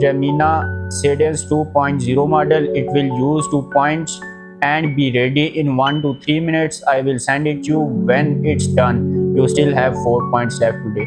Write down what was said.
Gemini Cadence 2.0 model. It will use 2 points and be ready in 1 to 3 minutes. I will send it to you when it's done. You still have 4 points left today.